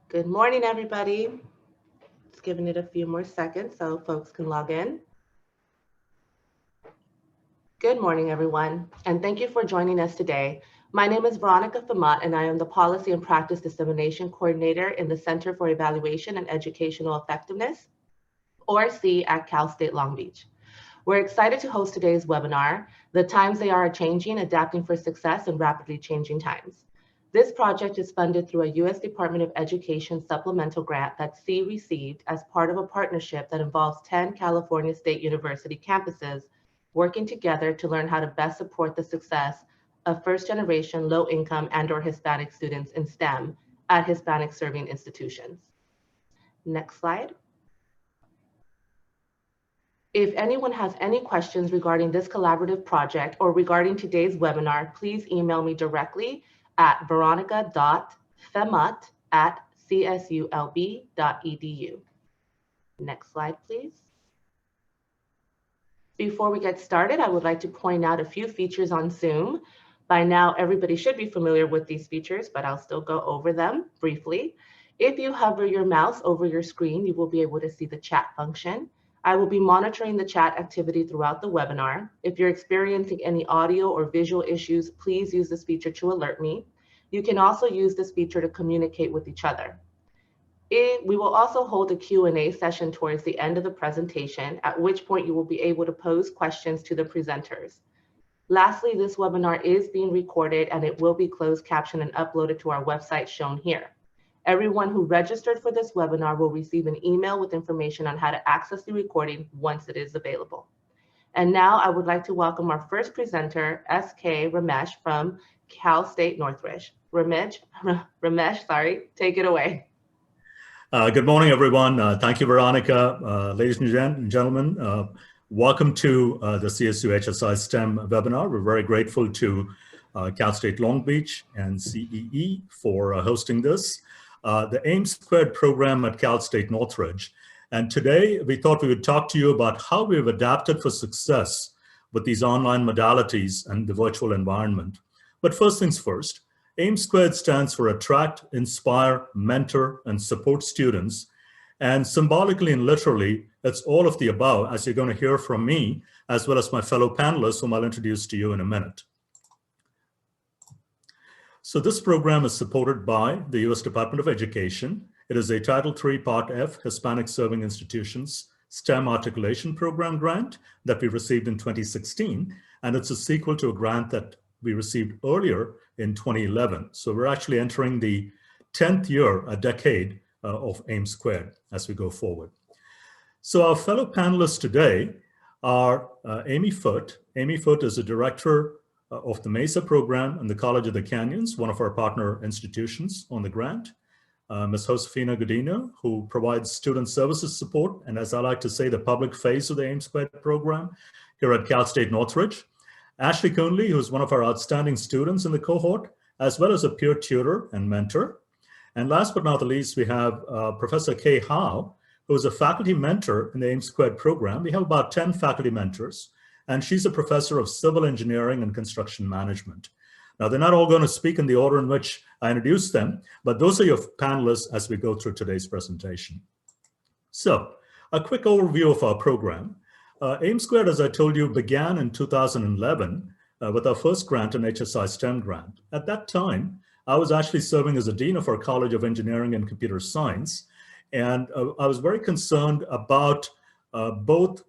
Good morning, everybody. Just giving it a few more seconds so folks can log in. Good morning, everyone, and thank you for joining us today. My name is Veronica Famat, and I am the Policy and Practice Dissemination Coordinator in the Center for Evaluation and Educational Effectiveness, or C, at Cal State Long Beach. We're excited to host today's webinar, The Times They Are Changing, Adapting for Success in Rapidly Changing Times. This project is funded through a U.S. Department of Education supplemental grant that C received as part of a partnership that involves 10 California State University campuses working together to learn how to best support the success of first-generation low-income and/or Hispanic students in STEM at Hispanic-serving institutions. Next slide. If anyone has any questions regarding this collaborative project or regarding today's webinar, please email me directly at veronica.femat@csulb.edu. Next slide, please. Before we get started, I would like to point out a few features on Zoom. By now, everybody should be familiar with these features, but I'll still go over them briefly. If you hover your mouse over your screen, you will be able to see the chat function. I will be monitoring the chat activity throughout the webinar. If you're experiencing any audio or visual issues, please use this feature to alert me. You can also use this feature to communicate with each other. We will also hold a Q&A session towards the end of the presentation, at which point you will be able to pose questions to the presenters. Lastly, this webinar is being recorded and it will be closed captioned and uploaded to our website shown here. Everyone who registered for this webinar will receive an email with information on how to access the recording once it is available. And now I would like to welcome our first presenter, S.K. Ramesh from Cal State Northridge. Ramesh, take it away. Good morning, everyone. Thank you, Veronica. Ladies and gentlemen, welcome to the CSU HSI-STEM webinar. We're very grateful to Cal State Long Beach and CEE for hosting this. The AIM² program at Cal State Northridge. And today we thought we would talk to you about how we've adapted for success with these online modalities and the virtual environment. But first things first, AIM² stands for Attract, Inspire, Mentor, and Support Students. And symbolically and literally, it's all of the above, as you're going to hear from me, as well as my fellow panelists, whom I'll introduce to you in a minute. So this program is supported by the U.S. Department of Education. It is a Title III Part F Hispanic Serving Institutions STEM Articulation Program grant that we received in 2016. And it's a sequel to a grant that we received earlier in 2011. So we're actually entering the 10th year, a decade of AIM² as we go forward. So our fellow panelists today are Amy Foote. Amy Foote is a director of the MESA program in the College of the Canyons, one of our partner institutions on the grant. Ms. Josefina Godinho, who provides student services support, and as I like to say, the public face of the AIM² program here at Cal State Northridge. Ashley Coonley, who's one of our outstanding students in the cohort, as well as a peer tutor and mentor. And last but not the least, we have Professor Kay Howe, who is a faculty mentor in the AIM² program. We have about 10 faculty mentors, and she's a professor of civil engineering and construction management. Now, they're not all going to speak in the order in which I introduced them, but those are your panelists as we go through today's presentation. So, a quick overview of our program. AIM², as I told you, began in 2011 with our first grant, an HSI-STEM grant. At that time, I was actually serving as a dean of our College of Engineering and Computer Science, and I was very concerned about both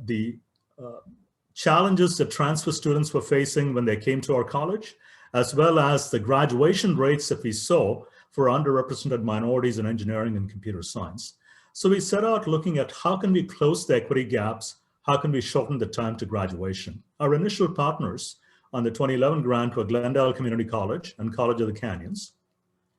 the challenges that transfer students were facing when they came to our college, as well as the graduation rates that we saw for underrepresented minorities in engineering and computer science. So we set out looking at how can we close the equity gaps, how can we shorten the time to graduation. Our initial partners on the 2011 grant were Glendale Community College and College of the Canyons.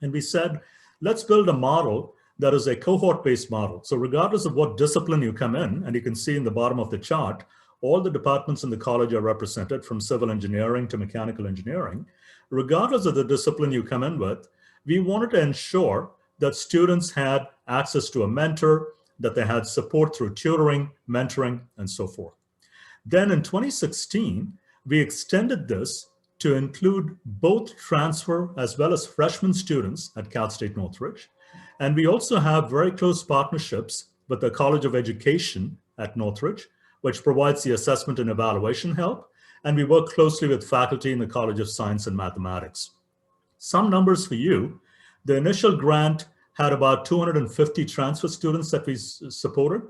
And we said, let's build a model that is a cohort-based model. So regardless of what discipline you come in, and you can see in the bottom of the chart, all the departments in the college are represented from civil engineering to mechanical engineering. Regardless of the discipline you come in with, we wanted to ensure that students had access to a mentor, that they had support through tutoring, mentoring, and so forth. Then in 2016, we extended this to include both transfer as well as freshman students at Cal State Northridge. And we also have very close partnerships with the College of Education at Northridge, which provides the assessment and evaluation help. And we work closely with faculty in the College of Science and Mathematics. Some numbers for you. The initial grant had about 250 transfer students that we supported.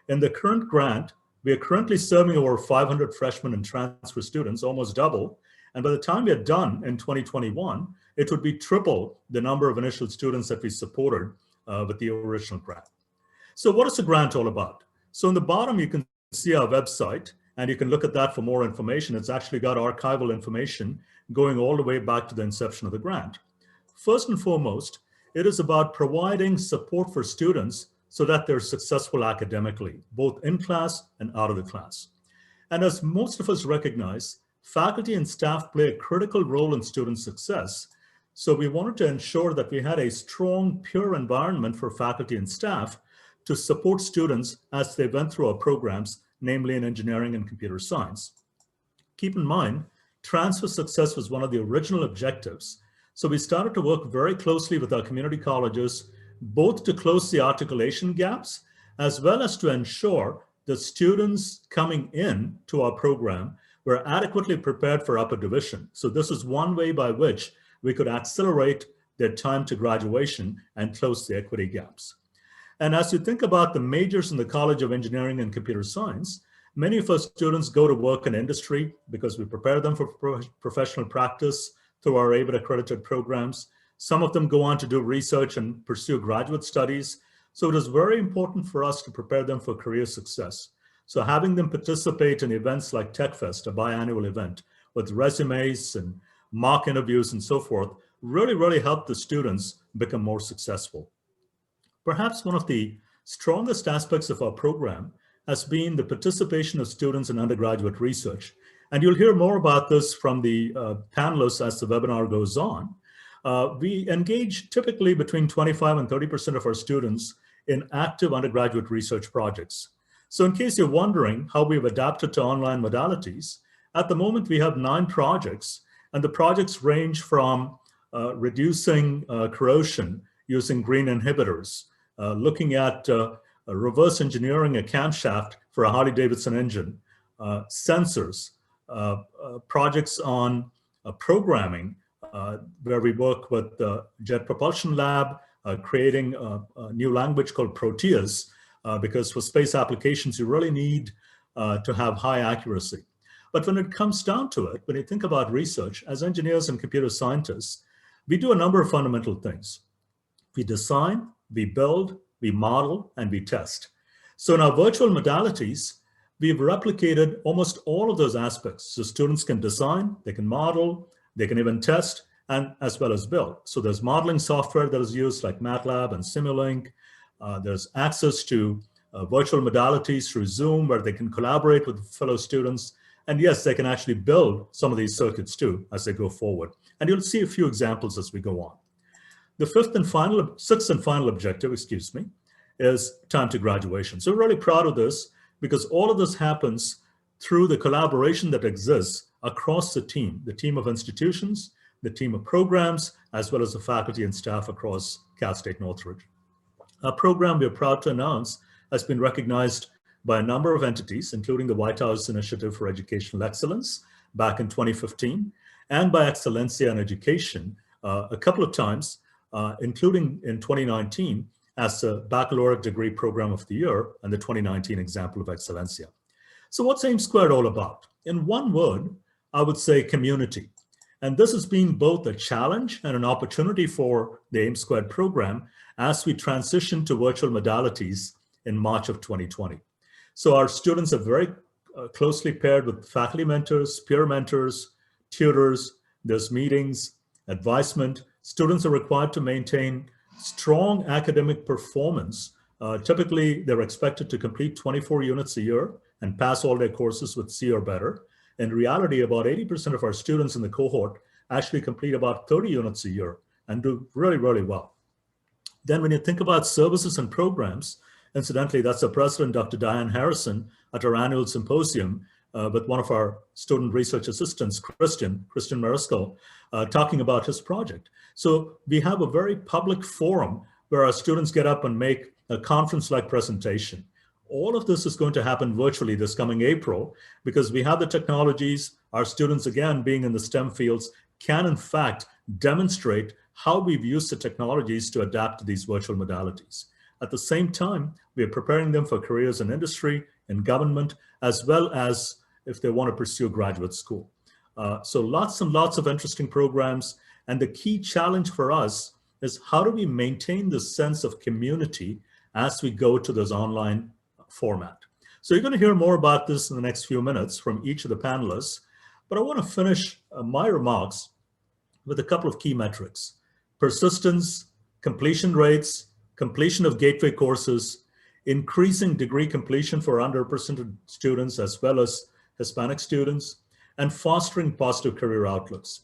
In the current grant, we are currently serving over 500 freshmen and transfer students, almost double. And by the time we are done in 2021, it would be triple the number of initial students that we supported with the original grant. So what is the grant all about? So in the bottom, you can see our website, and you can look at that for more information. It's actually got archival information going all the way back to the inception of the grant. First and foremost, it is about providing support for students so that they're successful academically, both in class and out of the class. And as most of us recognize, faculty and staff play a critical role in student success. So we wanted to ensure that we had a strong, pure environment for faculty and staff to support students as they went through our programs, namely in engineering and computer science. Keep in mind, transfer success was one of the original objectives. So we started to work very closely with our community colleges, both to close the articulation gaps, as well as to ensure that students coming in to our program were adequately prepared for upper division. So this is one way by which we could accelerate their time to graduation and close the equity gaps. And as you think about the majors in the College of Engineering and Computer Science, many of our students go to work in industry because we prepare them for professional practice through our ABET accredited programs. Some of them go on to do research and pursue graduate studies. So it is very important for us to prepare them for career success. So having them participate in events like TechFest, a biannual event with resumes and mock interviews and so forth, really help the students become more successful. Perhaps one of the strongest aspects of our program has been the participation of students in undergraduate research. And you'll hear more about this from the panelists as the webinar goes on. We engage typically between 25 and 30% of our students in active undergraduate research projects. So in case you're wondering how we've adapted to online modalities, at the moment we have 9 projects, and the projects range from reducing corrosion using green inhibitors, looking at reverse engineering a camshaft for a Harley-Davidson engine, sensors, projects on programming, where we work with the Jet Propulsion Lab, creating a new language called Proteus, because for space applications, you really need to have high accuracy. But when it comes down to it, when you think about research, as engineers and computer scientists, we do a number of fundamental things. We design, we build, we model, and we test. So in our virtual modalities, we've replicated almost all of those aspects. So students can design, they can model, they can even test, and as well as build. So there's modeling software that is used like MATLAB and Simulink. There's access to virtual modalities through Zoom where they can collaborate with fellow students. And yes, they can actually build some of these circuits too as they go forward. And you'll see a few examples as we go on. The sixth and final objective, is time to graduation. So we're really proud of this because all of this happens through the collaboration that exists across the team of institutions, the team of programs, as well as the faculty and staff across Cal State Northridge. Our program, we're proud to announce, has been recognized by a number of entities, including the White House Initiative for Educational Excellence back in 2015, and by Excelencia in Education a couple of times, including in 2019 as the Baccalaureate Degree Program of the Year and the 2019 Example of Excelencia. So what's AIM Squared all about? In one word, I would say community. And this has been both a challenge and an opportunity for the AIM Squared program as we transition to virtual modalities in March of 2020. So our students are very closely paired with faculty mentors, peer mentors, tutors. There's meetings, advisement. Students are required to maintain strong academic performance. Typically, they're expected to complete 24 units a year and pass all their courses with C or better. In reality, about 80% of our students in the cohort actually complete about 30 units a year and do really well. Then when you think about services and programs, Incidentally, that's the president, Dr. Diane Harrison, at our annual symposium with one of our student research assistants, Christian Mariscal, talking about his project. So we have a very public forum where our students get up and make a conference-like presentation. All of this is going to happen virtually this coming April because we have the technologies. Our students, again, being in the STEM fields, can in fact demonstrate how we've used the technologies to adapt to these virtual modalities. At the same time, we are preparing them for careers in industry, in government, as well as if they want to pursue graduate school. So lots and lots of interesting programs. And the key challenge for us is how do we maintain this sense of community as we go to this online format. So you're going to hear more about this in the next few minutes from each of the panelists. But I want to finish my remarks with a couple of key metrics: persistence, completion rates, completion of gateway courses, increasing degree completion for underrepresented students as well as Hispanic students, and fostering positive career outlooks.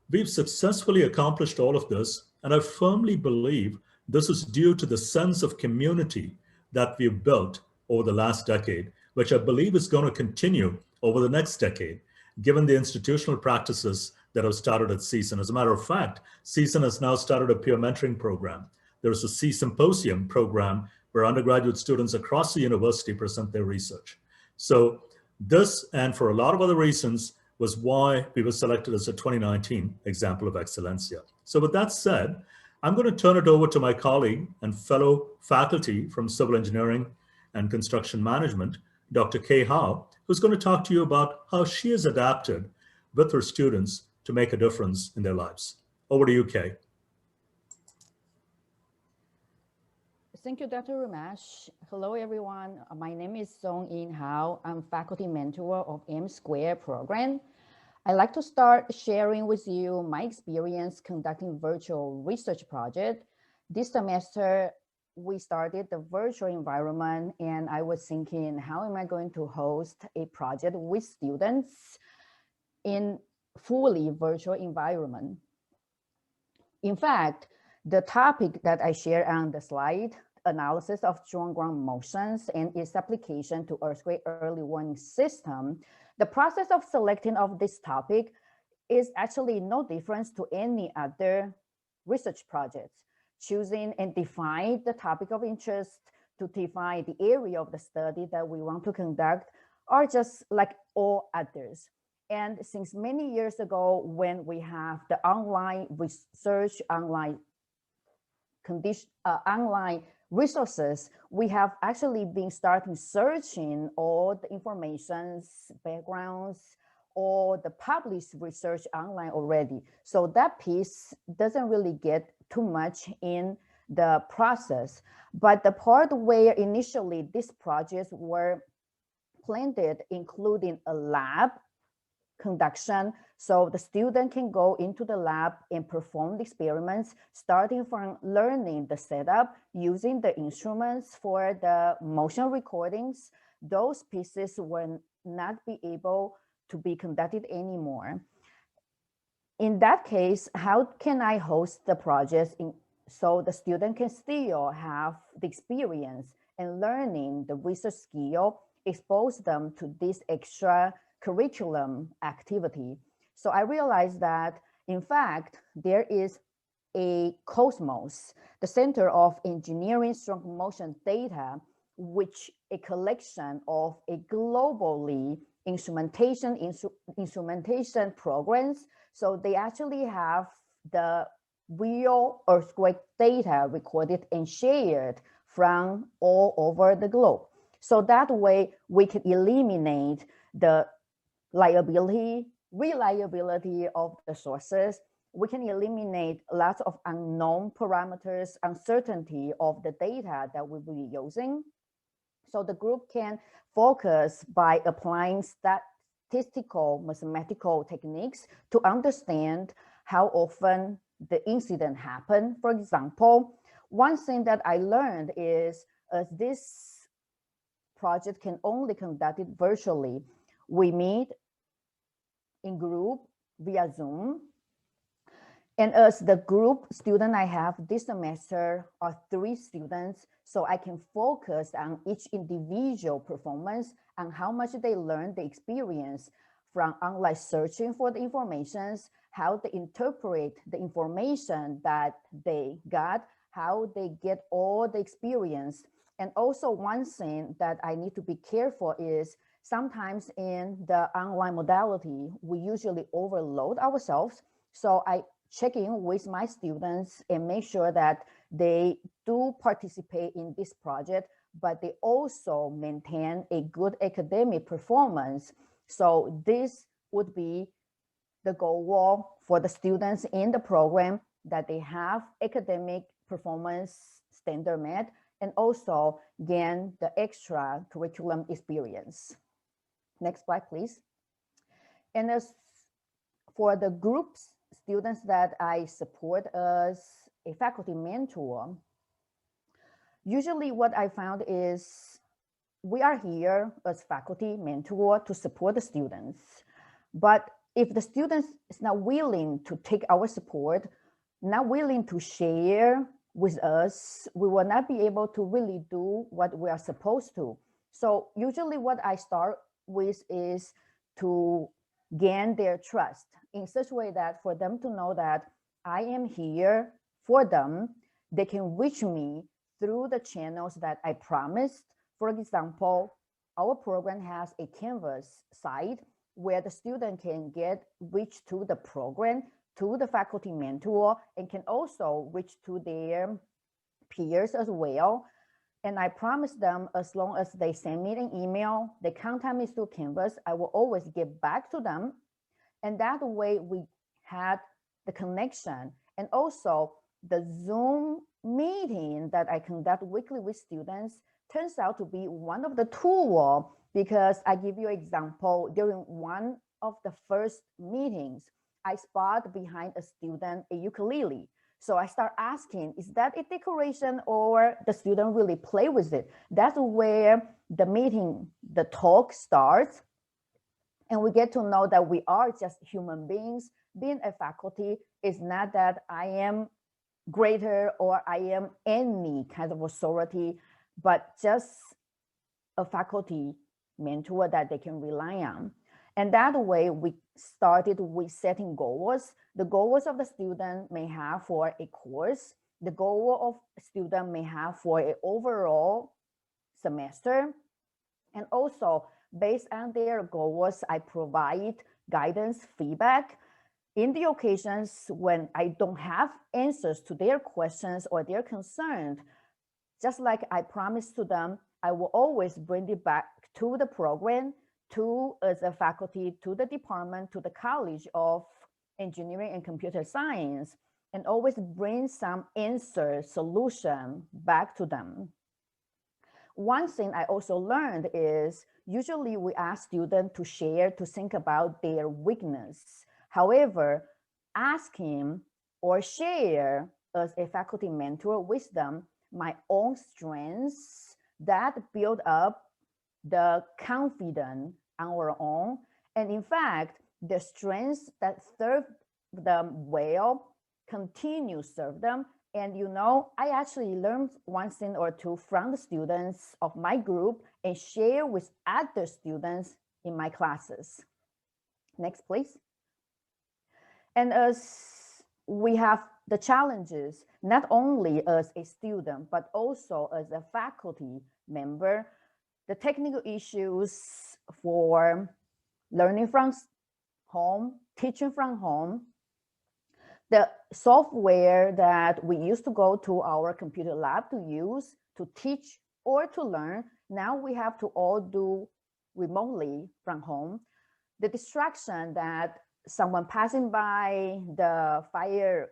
We've successfully accomplished all of this, and I firmly believe this is due to the sense of community that we've built over the last decade, which I believe is going to continue over the next decade, given the institutional practices that have started at CSUN. As a matter of fact, CSUN has now started a peer mentoring program. There's a C-Symposium program where undergraduate students across the university present their research. So this, and for a lot of other reasons, was why we were selected as a 2019 Example of Excelencia. So with that said, I'm going to turn it over to my colleague and fellow faculty from Civil Engineering and Construction Management, Dr. Kay Howe, who's going to talk to you about how she has adapted with her students to make a difference in their lives. Over to you, Kay. Thank you, Dr. Ramesh. Hello, everyone. My name is Song-In Howe. I'm faculty mentor of M-Square program. I'd like to start sharing with you my experience conducting virtual research project. This semester, we started the virtual environment, and I was thinking, how am I going to host a project with students in fully virtual environment? In fact, the topic that I share on the slide, analysis of joint ground motions and its application to earthquake early warning system, the process of selecting of this topic is actually no difference to any other research projects. Choosing and define the topic of interest, to define the area of the study that we want to conduct are just like all others. And since many years ago, when we have the online research, online resources, we have actually been starting searching all the informations, backgrounds, or the published research online already. So that piece doesn't really get too much in the process. But the part where initially these projects were planned, including a lab conduction, so the student can go into the lab and perform the experiments, starting from learning the setup, using the instruments for the motion recordings. Those pieces will not be able to be conducted anymore. In that case, how can I host the projects so the student can still have the experience and learning the research skill, expose them to this extra curriculum activity? So I realized that, in fact, there is a COSMOS, the Center of Engineering Strong Motion Data, which a collection of a globally instrumentation programs. So they actually have the real earthquake data recorded and shared from all over the globe. So that way we can eliminate the reliability of the sources. We can eliminate lots of unknown parameters, uncertainty of the data that we will be using. So the group can focus by applying statistical mathematical techniques to understand how often the incident happen. For example, one thing that I learned is this project can only conduct it virtually. We meet in group via Zoom. And as the group student I have this semester are 3 students, so I can focus on each individual performance and how much they learn the experience from online searching for the informations, how they interpret the information that they got, how they get all the experience. And also one thing that I need to be careful is sometimes in the online modality, we usually overload ourselves. So I check in with my students and make sure that they do participate in this project, but they also maintain a good academic performance. So this would be the goal for the students in the program, that they have academic performance standard met and also gain the extra curriculum experience. Next slide, please. And as for the groups students that I support as a faculty mentor, usually what I found is we are here as faculty mentor to support the students. But if the students is not willing to take our support, not willing to share with us, we will not be able to really do what we are supposed to. So usually what I start with is to gain their trust in such a way that for them to know that I am here for them, they can reach me through the channels that I promised. For example, our program has a Canvas site where the student can get reach to the program, to the faculty mentor, and can also reach to their peers as well. And I promise them, as long as they send me an email, they contact me through Canvas, I will always get back to them. And that way we had the connection. And also the Zoom meeting that I conduct weekly with students turns out to be one of the tools, because I give you an example. During one of the first meetings, I spot behind a student a ukulele. So I start asking, is that a decoration or the student really play with it? That's where the meeting, the talk starts. And we get to know that we are just human beings. Being a faculty is not that I am greater or I am any kind of authority, but just a faculty mentor that they can rely on. And that way we started with setting goals. The goals of the student may have for a course, the goal of student may have for an overall semester. And also based on their goals, I provide guidance, feedback. In the occasions when I don't have answers to their questions or their concerns, just like I promised to them, I will always bring it back to the program, to as a faculty, to the department, to the College of Engineering and Computer Science, and always bring some answer, solution back to them. One thing I also learned is usually we ask students to share, to think about their weakness. However, asking or share as a faculty mentor with them my own strengths that build up the confidence on our own. And in fact, the strengths that serve them well continue to serve them. And you know, I actually learned one thing or two from the students of my group and share with other students in my classes. Next, please. And as we have the challenges, not only as a student, but also as a faculty member, the technical issues for learning from home, teaching from home, the software that we used to go to our computer lab to use, to teach or to learn, now we have to all do remotely from home. The distraction that someone passing by, the fire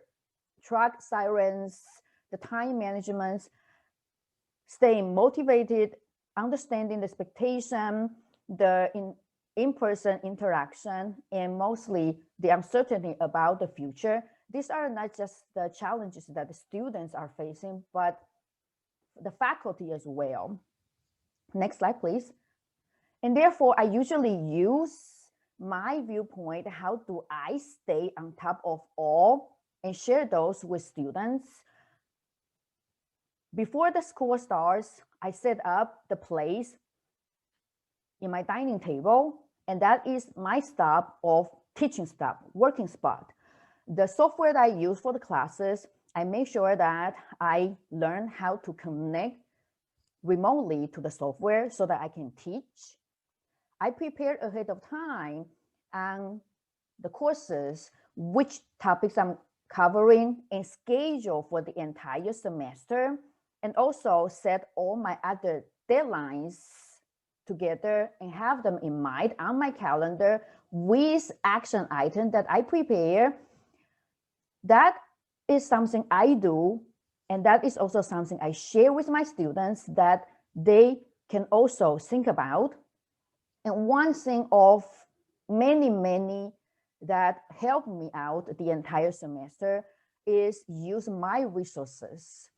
truck sirens, the time management, staying motivated, understanding the expectation, the in-person interaction, and mostly the uncertainty about the future. These are not just the challenges that the students are facing, but the faculty as well. Next slide, please. And therefore, I usually use my viewpoint, how do I stay on top of all and share those with students. Before the school starts, I set up the place in my dining table, and that is my stop of teaching stop, working spot. The software that I use for the classes, I make sure that I learn how to connect remotely to the software so that I can teach. I prepared ahead of time on the courses, which topics I'm covering, and schedule for the entire semester, and also set all my other deadlines together and have them in mind on my calendar with action items that I prepare. That is something I do, and that is also something I share with my students that they can also think about. And one thing of many that helped me out the entire semester is use my resources.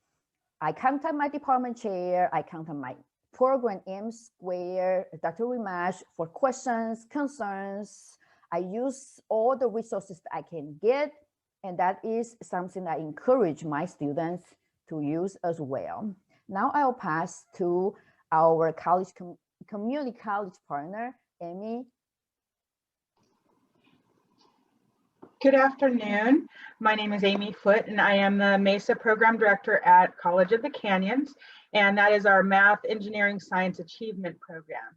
I contact my department chair, I contact my program M Square, Dr. Rimash for questions, concerns. I use all the resources that I can get, and that is something I encourage my students to use as well. Now I'll pass to our community college partner, Amy. Good afternoon. My name is Amy Foote, and I am the MESA Program Director at College of the Canyons, and that is our Math, Engineering, Science Achievement Program.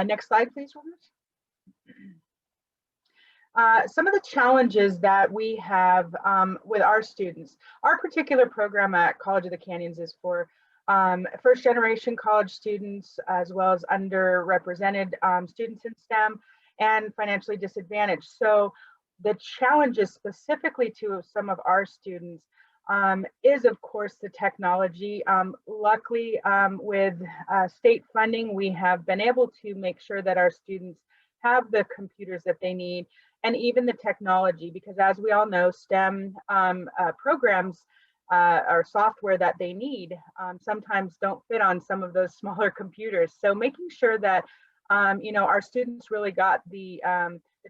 Next slide, please, Robert. Some of the challenges that we have with our students. Our particular program at College of the Canyons is for first generation college students, as well as underrepresented students in STEM and financially disadvantaged. So the challenges specifically to some of our students is, of course, the technology. Luckily, with state funding, we have been able to make sure that our students have the computers that they need, and even the technology, because as we all know, STEM programs or software that they need sometimes don't fit on some of those smaller computers. So making sure that you know, our students really got the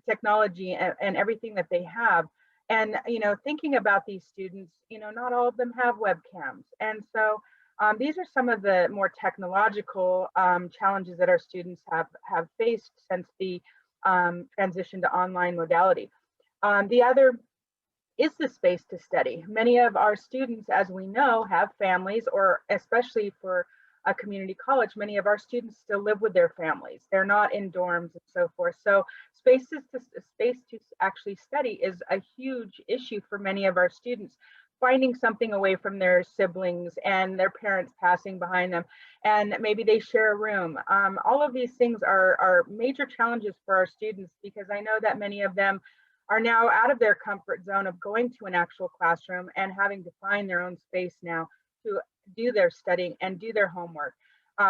technology and everything that they have. And, you know, thinking about these students, you know, not all of them have webcams. And so these are some of the more technological challenges that our students have faced since the transition to online modality. The other is the space to study. Many of our students, as we know, have families, or especially for a community college, many of our students still live with their families. They're not in dorms and so forth. So space to actually study is a huge issue for many of our students, finding something away from their siblings and their parents passing behind them, and maybe they share a room. All of these things are major challenges for our students, because I know that many of them are now out of their comfort zone of going to an actual classroom and having to find their own space now to do their studying and do their homework,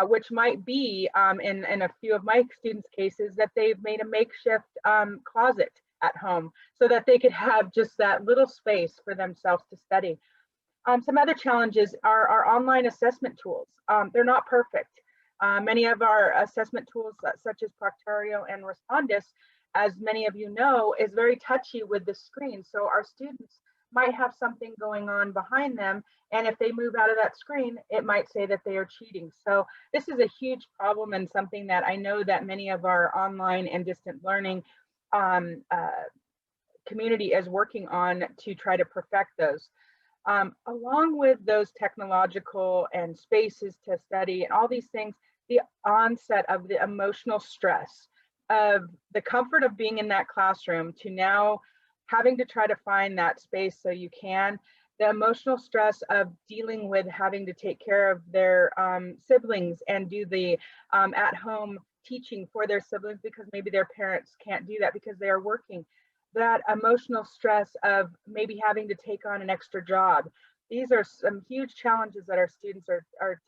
which might be in a few of my students' cases that they've made a makeshift closet at home so that they could have just that little space for themselves to study. Some other challenges are our online assessment tools. They're not perfect. Many of our assessment tools, such as Proctario and Respondus, as many of you know, is very touchy with the screen. So our students might have something going on behind them, and if they move out of that screen, it might say that they are cheating. So this is a huge problem, and something that I know that many of our online and distant learning community is working on to try to perfect those. Along with those technological and spaces to study and all these things, the onset of the emotional stress of the comfort of being in that classroom to now having to try to find that space so you can, the emotional stress of dealing with having to take care of their siblings and do the at-home teaching for their siblings because maybe their parents can't do that because they are working. That emotional stress of maybe having to take on an extra job. These are some huge challenges that our students are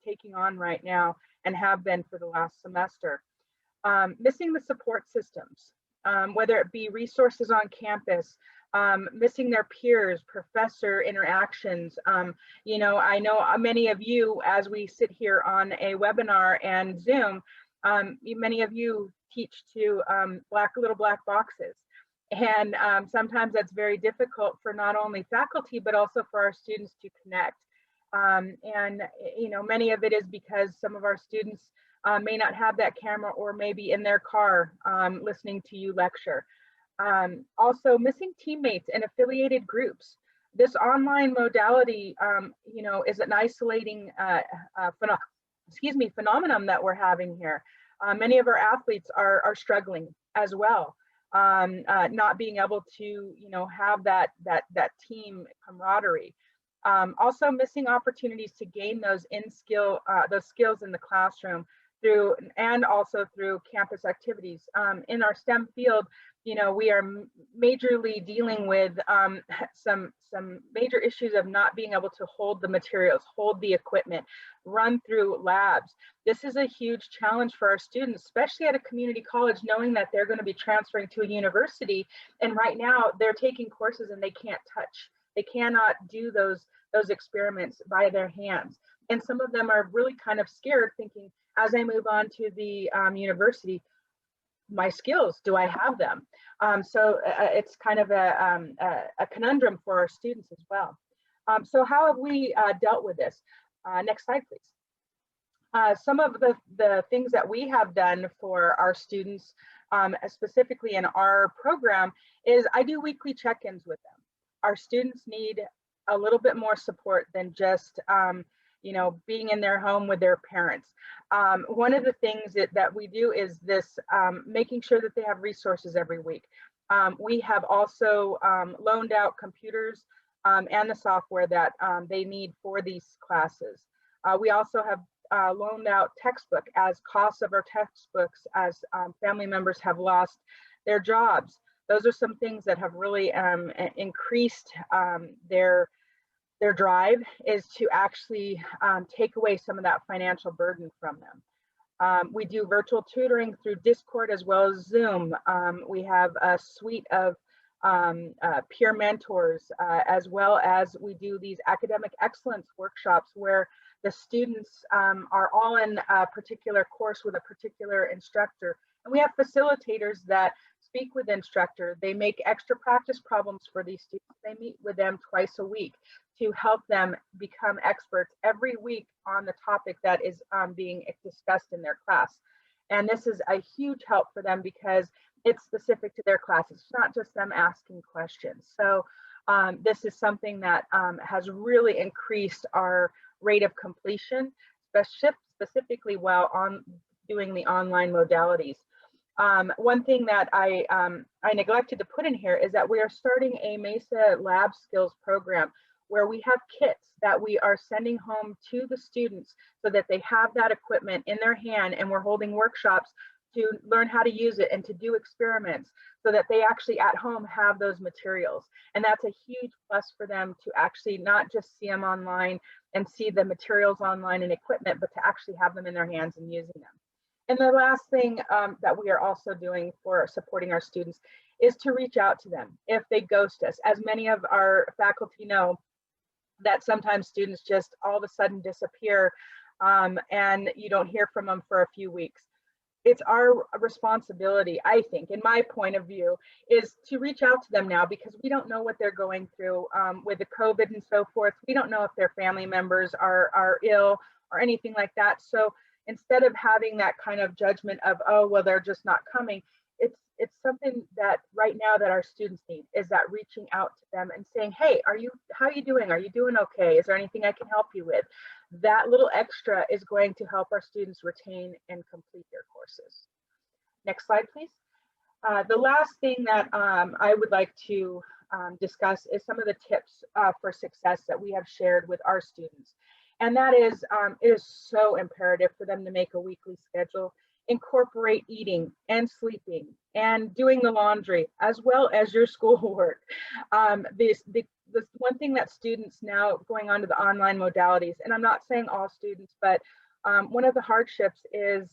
taking on right now and have been for the last semester. Missing the support systems, whether it be resources on campus, missing their peers, professor interactions. You know, I know many of you, as we sit here on a webinar and Zoom, many of you teach to little black boxes. And sometimes that's very difficult for not only faculty, but also for our students to connect. And you know, many of it is because some of our students may not have that camera, or maybe in their car listening to you lecture. Also missing teammates and affiliated groups. This online modality, you know, is an isolating phenomenon that we're having here. Many of our athletes are struggling as well, not being able to, you know, have that team camaraderie. Also missing opportunities to gain those skills in the classroom through, and also through campus activities. In our STEM field, you know, we are majorly dealing with some major issues of not being able to hold the materials, hold the equipment, run through labs. This is a huge challenge for our students, especially at a community college, knowing that they're going to be transferring to a university. And right now they're taking courses and they can't touch. They cannot do those experiments by their hands. And some of them are really kind of scared, thinking, as I move on to the university, my skills, do I have them? So it's kind of a conundrum for our students as well. So how have we dealt with this? Next slide, please. Some of the things that we have done for our students, specifically in our program, is I do weekly check-ins with them. Our students need a little bit more support than just you know, being in their home with their parents. One of the things that we do is this, making sure that they have resources every week. We have also loaned out computers and the software that they need for these classes. We also have loaned out textbook, as costs of our textbooks as family members have lost their jobs. Those are some things that have really increased their drive, is to actually take away some of that financial burden from them. We do virtual tutoring through Discord as well as Zoom. We have a suite of peer mentors, as well as we do these academic excellence workshops where the students are all in a particular course with a particular instructor. And we have facilitators that speak with the instructor. They make extra practice problems for these students. They meet with them twice a week to help them become experts every week on the topic that is being discussed in their class. And this is a huge help for them because it's specific to their class. It's not just them asking questions. So this is something that has really increased our rate of completion, specifically while doing the online modalities. One thing that I neglected to put in here is that we are starting a MESA lab skills program where we have kits that we are sending home to the students so that they have that equipment in their hand, and we're holding workshops to learn how to use it and to do experiments so that they actually at home have those materials. And that's a huge plus for them, to actually not just see them online and see the materials online and equipment, but to actually have them in their hands and using them. And the last thing that we are also doing for supporting our students is to reach out to them if they ghost us. As many of our faculty know, that sometimes students just all of a sudden disappear and you don't hear from them for a few weeks. It's our responsibility, I think, in my point of view, is to reach out to them now, because we don't know what they're going through with the COVID and so forth. We don't know if their family members are ill or anything like that. So instead of having that kind of judgment of, oh, well, they're just not coming, it's something that right now that our students need, is that reaching out to them and saying, hey, how are you doing? Are you doing okay? Is there anything I can help you with? That little extra is going to help our students retain and complete their courses. Next slide, please. The last thing that I would like to discuss is some of the tips for success that we have shared with our students. And that is, it is so imperative for them to make a weekly schedule, incorporate eating and sleeping and doing the laundry, as well as your schoolwork. This one thing that students now going on to the online modalities, and I'm not saying all students, but one of the hardships is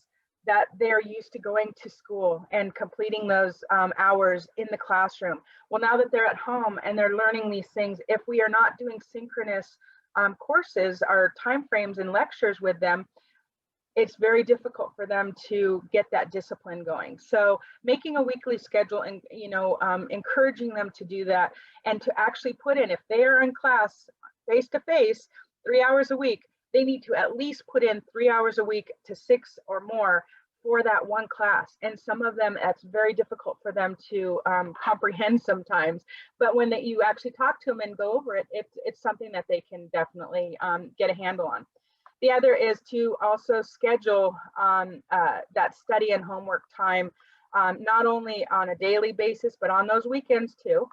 that they're used to going to school and completing those hours in the classroom. Well, now that they're at home and they're learning these things, if we are not doing synchronous courses or timeframes and lectures with them, it's very difficult for them to get that discipline going. So making a weekly schedule and, encouraging them to do that and to actually put in, if they are in class face-to-face 3 hours a week, they need to at least put in 3 hours a week to 6 or more for that one class. And some of them, it's very difficult for them to comprehend sometimes. But when you actually talk to them and go over it, it's something that they can definitely get a handle on. The other is to also schedule that study and homework time, not only on a daily basis, but on those weekends too.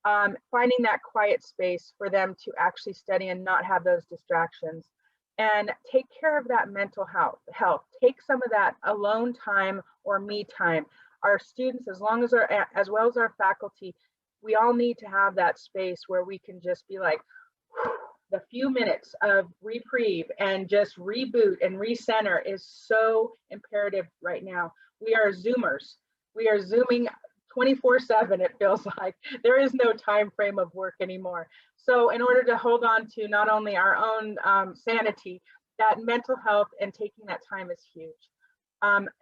Finding that quiet space for them to actually study and not have those distractions. And take care of that mental health. Take some of that alone time or me time. Our students, as well as our faculty, we all need to have that space where we can just be like, the few minutes of reprieve and just reboot and recenter is so imperative right now. We are Zoomers. We are Zooming 24/7, it feels like. There is no time frame of work anymore. So in order to hold on to not only our own sanity, that mental health and taking that time is huge.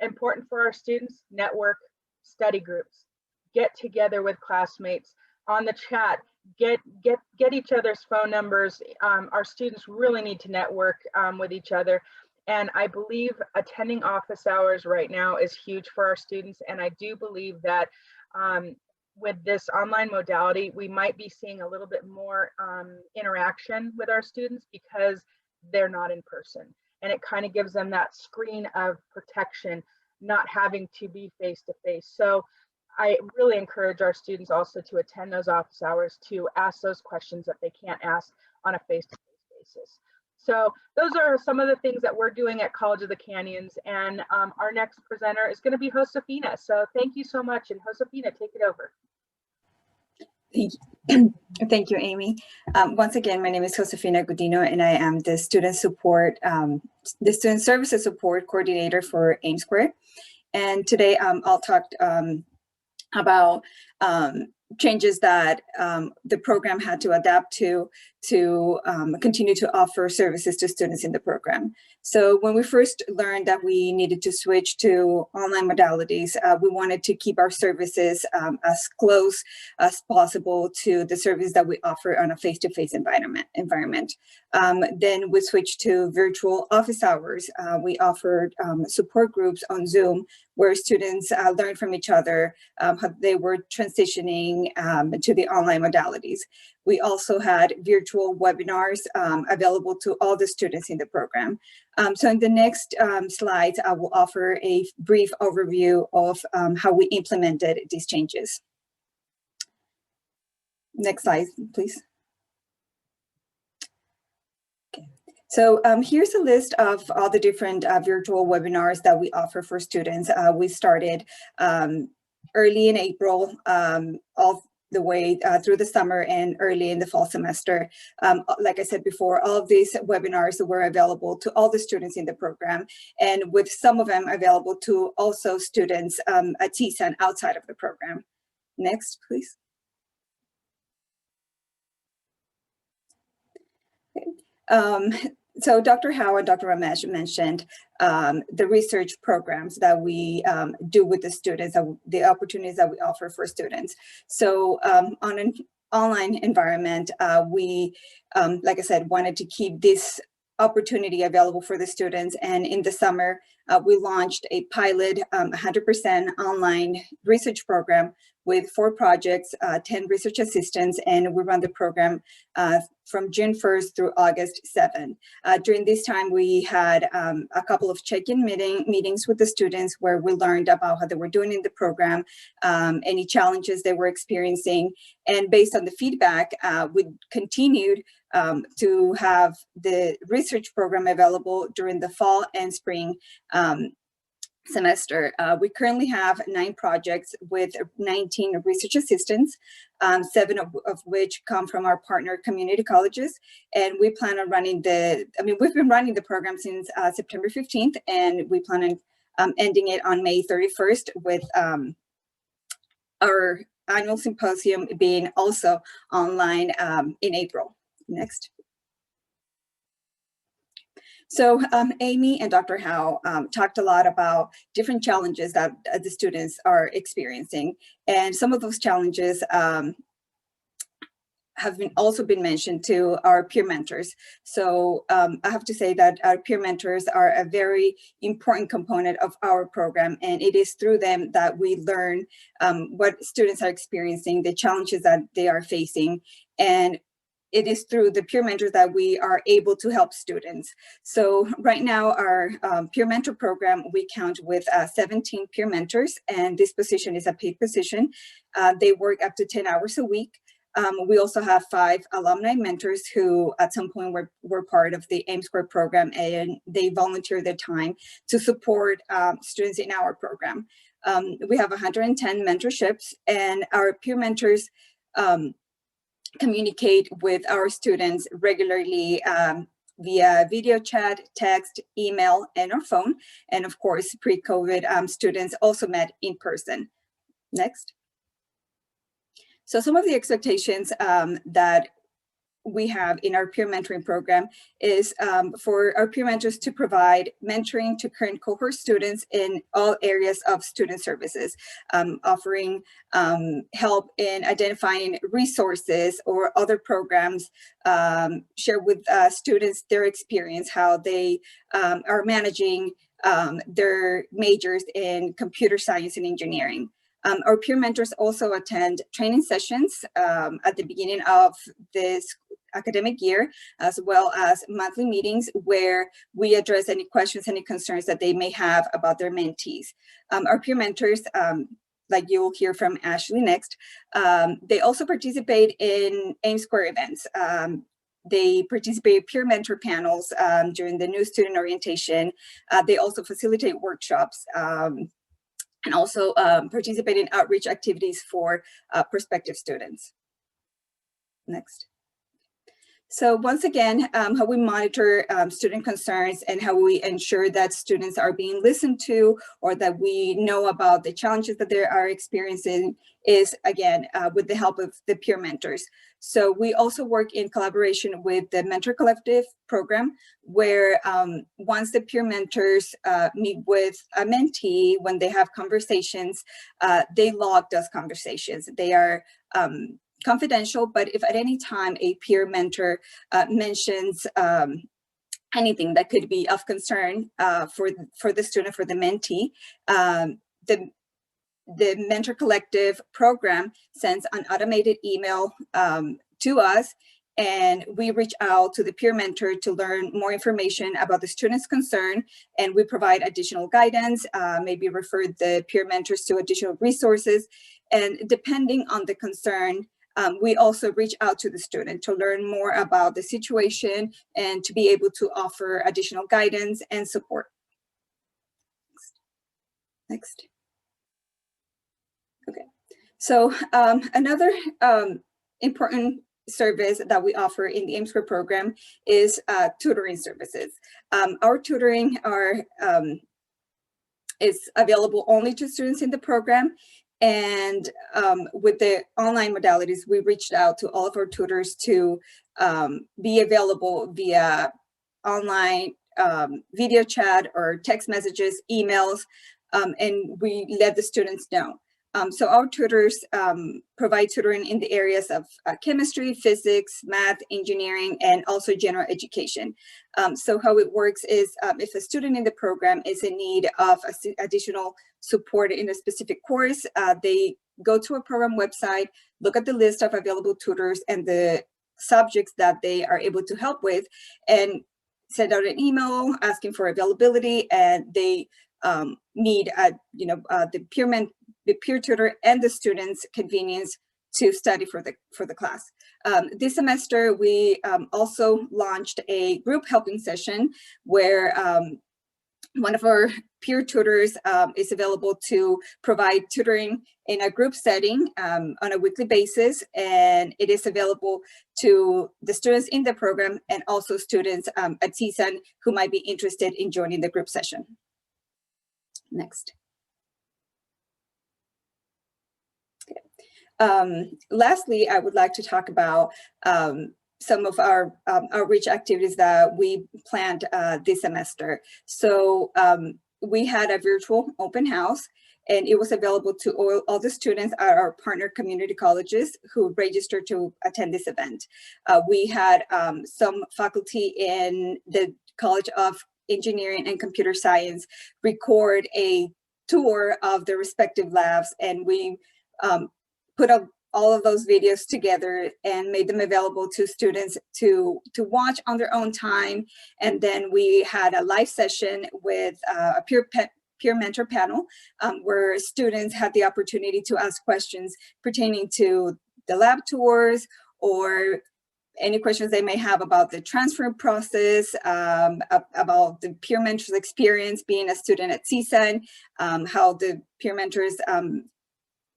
Important for our students, network, study groups, get together with classmates on the chat, get each other's phone numbers. Our students really need to network with each other. And I believe attending office hours right now is huge for our students. And I do believe that with this online modality, we might be seeing a little bit more interaction with our students because they're not in person. And it kind of gives them that screen of protection, not having to be face-to-face. So I really encourage our students also to attend those office hours to ask those questions that they can't ask on a face-to-face basis. So those are some of the things that we're doing at College of the Canyons. And our next presenter is going to be Josefina. So thank you so much. And Josefina, take it over. Thank you, Amy. Once again, my name is Josefina Godino, and I am the student services support coordinator for AIM Square. And today I'll talk about changes that the program had to adapt to continue to offer services to students in the program. So when we first learned that we needed to switch to online modalities, we wanted to keep our services as close as possible to the service that we offer on a face-to-face environment. Then we switched to virtual office hours. We offered support groups on Zoom where students learned from each other how they were transitioning to the online modalities. We also had virtual webinars available to all the students in the program. So in the next slides, I will offer a brief overview of how we implemented these changes. Next slide, please. So here's a list of all the different virtual webinars that we offer for students. We started early in April, all the way through the summer and early in the fall semester. Like I said before, all of these webinars were available to all the students in the program, and with some of them available to also students at CSUN outside of the program. Next, please. Okay. So Dr. Howe and Dr. Ramesh mentioned the research programs that we do with the students, the opportunities that we offer for students. So on an online environment, we, like I said, wanted to keep this opportunity available for the students. And in the summer, we launched a pilot 100% online research program with 4 projects, 10 research assistants, and we run the program from June 1st through August 7th. During this time, we had a couple of check-in meetings with the students where we learned about how they were doing in the program, any challenges they were experiencing, and based on the feedback, we continued to have the research program available during the fall and spring semester. We currently have 9 projects with 19 research assistants, 7 of which come from our partner community colleges. And we plan on running we've been running the program since September 15th, and we plan on ending it on May 31st with our annual symposium being also online in April. Next. So Amy and Dr. Howe talked a lot about different challenges that the students are experiencing. And some of those challenges have also been mentioned to our peer mentors. So I have to say that our peer mentors are a very important component of our program, and it is through them that we learn what students are experiencing, the challenges that they are facing, and it is through the peer mentors that we are able to help students. So right now, our peer mentor program, we count with 17 peer mentors, and this position is a paid position. They work up to 10 hours a week. We also have 5 alumni mentors who at some point were part of the AIM Square program, and they volunteer their time to support students in our program. We have 110 mentorships, and our peer mentors communicate with our students regularly via video chat, text, email, and or phone. And of course, pre-COVID, students also met in person. Next. So some of the expectations that we have in our peer mentoring program is for our peer mentors to provide mentoring to current cohort students in all areas of student services, offering help in identifying resources or other programs, share with students their experience, how they are managing their majors in computer science and engineering. Our peer mentors also attend training sessions at the beginning of this academic year, as well as monthly meetings where we address any questions, any concerns that they may have about their mentees. Our peer mentors, like you will hear from Ashley next, they also participate in AIM Square events. They participate in peer mentor panels during the new student orientation. They also facilitate workshops and also participate in outreach activities for prospective students. Next. So once again, how we monitor student concerns and how we ensure that students are being listened to or that we know about the challenges that they are experiencing is, again, with the help of the peer mentors. So we also work in collaboration with the Mentor Collective program, where once the peer mentors meet with a mentee, when they have conversations, they log those conversations. They are confidential, but if at any time a peer mentor mentions anything that could be of concern for the student, for the mentee, the Mentor Collective program sends an automated email to us, and we reach out to the peer mentor to learn more information about the student's concern, and we provide additional guidance, maybe refer the peer mentors to additional resources, and depending on the concern, we also reach out to the student to learn more about the situation and to be able to offer additional guidance and support. Next. Okay, so another important service that we offer in the AIM Square program is tutoring services. Our tutoring is available only to students in the program. And with the online modalities, we reached out to all of our tutors to be available via online video chat or text messages, emails, and we let the students know. So our tutors provide tutoring in the areas of chemistry, physics, math, engineering, and also general education. So how it works is if a student in the program is in need of additional support in a specific course, they go to a program website, look at the list of available tutors and the subjects that they are able to help with, and send out an email asking for availability, and they need the peer tutor and the student's convenience to study for the class. This semester, we also launched a group helping session where one of our peer tutors is available to provide tutoring in a group setting on a weekly basis, and it is available to the students in the program and also students at CSUN who might be interested in joining the group session. Next. Lastly, I would like to talk about some of our outreach activities that we planned this semester. So we had a virtual open house, and it was available to all the students at our partner community colleges who registered to attend this event. We had some faculty in the College of Engineering and Computer Science record a tour of the respective labs, and we put up all of those videos together and made them available to students to watch on their own time. And then we had a live session with a peer mentor panel where students had the opportunity to ask questions pertaining to the lab tours, or any questions they may have about the transfer process, about the peer mentors experience being a student at CSUN, how the peer mentors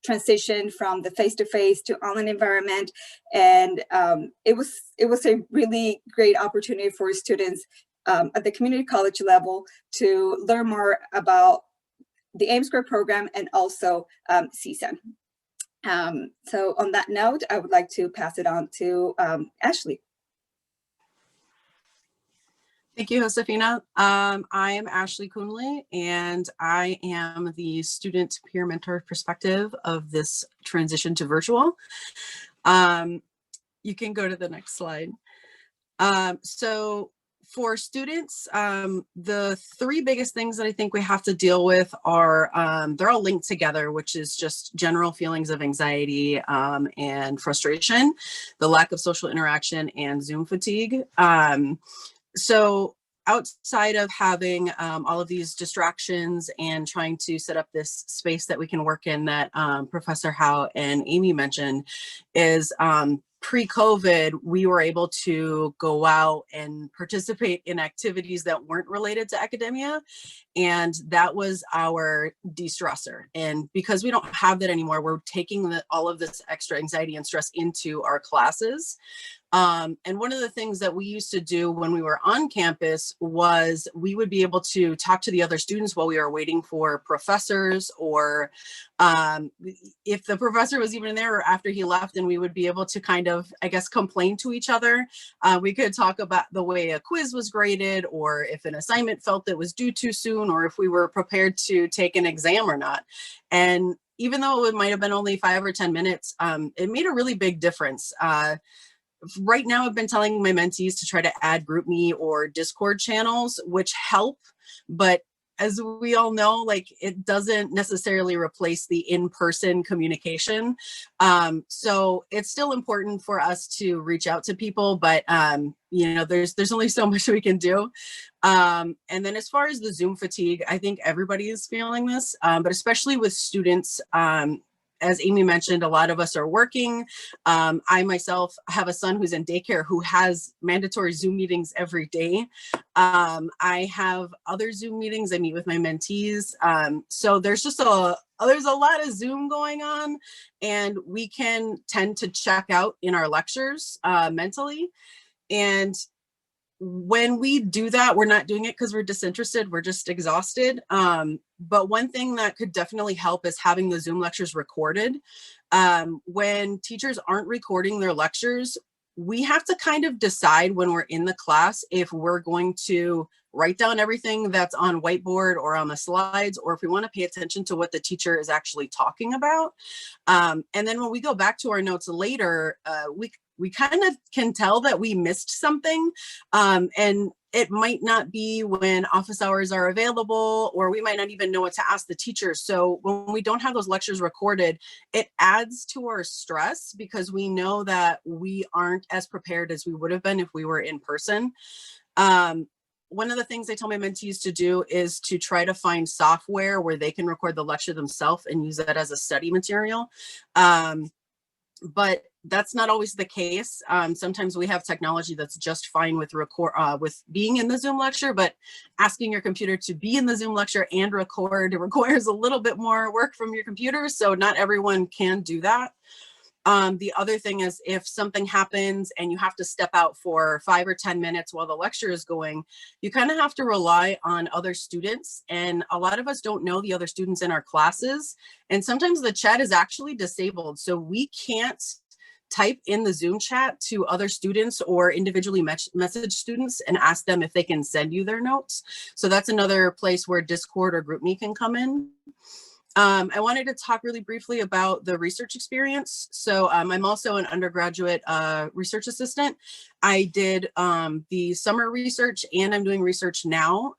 transition from the face-to-face to online environment. And it was a really great opportunity for students at the community college level to learn more about the AIM Square program and also CSUN. So on that note, I would like to pass it on to Ashley. Thank you, Josefina. I am Ashley Coonley, and I am the student peer mentor perspective of this transition to virtual. You can go to the next slide. So for students, the three biggest things that I think we have to deal with are, they're all linked together, which is just general feelings of anxiety and frustration, the lack of social interaction, and Zoom fatigue. So outside of having all of these distractions and trying to set up this space that we can work in that Professor Howe and Amy mentioned, is pre-COVID, we were able to go out and participate in activities that weren't related to academia. And that was our de-stressor. And because we don't have that anymore, we're taking all of this extra anxiety and stress into our classes. And one of the things that we used to do when we were on campus was we would be able to talk to the other students while we were waiting for professors, or if the professor was even there or after he left, and we would be able to kind of, I guess, complain to each other. We could talk about the way a quiz was graded, or if an assignment felt that was due too soon, or if we were prepared to take an exam or not. And even though it might have been only 5 or 10 minutes, it made a really big difference. Right now, I've been telling my mentees to try to add GroupMe or Discord channels, which help, but as we all know, like, it doesn't necessarily replace the in-person communication. So it's still important for us to reach out to people, but you know, there's only so much we can do. And then as far as the Zoom fatigue, I think everybody is feeling this, but especially with students. As Amy mentioned, a lot of us are working. I myself have a son who's in daycare who has mandatory Zoom meetings every day. I have other Zoom meetings. I meet with my mentees. So there's just there's a lot of Zoom going on, and we can tend to check out in our lectures mentally. And when we do that, we're not doing it because we're disinterested, we're just exhausted. But one thing that could definitely help is having the Zoom lectures recorded. When teachers aren't recording their lectures, we have to kind of decide when we're in the class if we're going to write down everything that's on whiteboard or on the slides, or if we want to pay attention to what the teacher is actually talking about. And then when we go back to our notes later, we kind of can tell that we missed something, and it might not be when office hours are available, or we might not even know what to ask the teacher. So when we don't have those lectures recorded, it adds to our stress because we know that we aren't as prepared as we would have been if we were in person. One of the things I tell my mentees to do is to try to find software where they can record the lecture themselves and use that as a study material. But that's not always the case. Sometimes we have technology that's just fine with with being in the Zoom lecture, but asking your computer to be in the Zoom lecture and record requires a little bit more work from your computer. So not everyone can do that. The other thing is, if something happens and you have to step out for 5 or 10 minutes while the lecture is going, you kind of have to rely on other students. And a lot of us don't know the other students in our classes. And sometimes the chat is actually disabled. So we can't type in the Zoom chat to other students or individually message students and ask them if they can send you their notes. So that's another place where Discord or GroupMe can come in. I wanted to talk really briefly about the research experience. So I'm also an undergraduate research assistant. I did the summer research and I'm doing research now.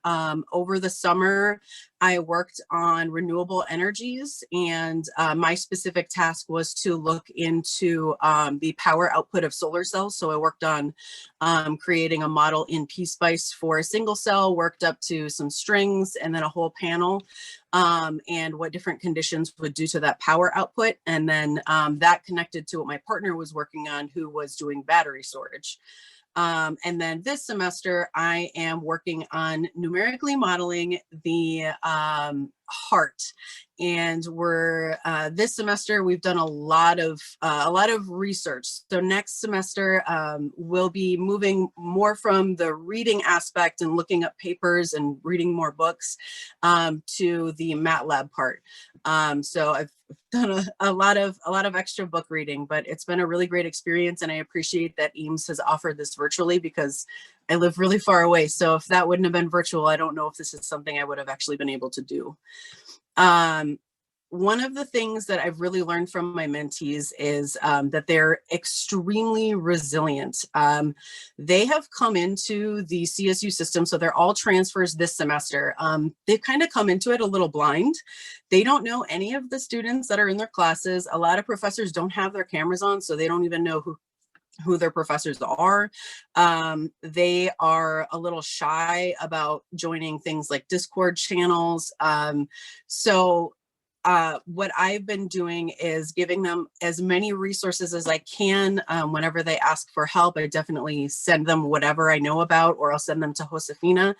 Over the summer, I worked on renewable energies, and my specific task was to look into the power output of solar cells. So I worked on creating a model in PSpice for a single cell, worked up to some strings and then a whole panel, and what different conditions would do to that power output. And then that connected to what my partner was working on, who was doing battery storage. And then this semester, I am working on numerically modeling the heart. And we're this semester we've done a lot of research. So next semester we'll be moving more from the reading aspect and looking up papers and reading more books to the MATLAB part. So I've done a lot of extra book reading, but it's been a really great experience, and I appreciate that Eames has offered this virtually because I live really far away. So if that wouldn't have been virtual, I don't know if this is something I would have actually been able to do. One of the things that I've really learned from my mentees is that they're extremely resilient. They have come into the CSU system, so they're all transfers this semester. They've kind of come into it a little blind. They don't know any of the students that are in their classes. A lot of professors don't have their cameras on, so they don't even know who their professors are. They are a little shy about joining things like Discord channels. What I've been doing is giving them as many resources as I can. Whenever they ask for help, I definitely send them whatever I know about, or I'll send them to Josefina.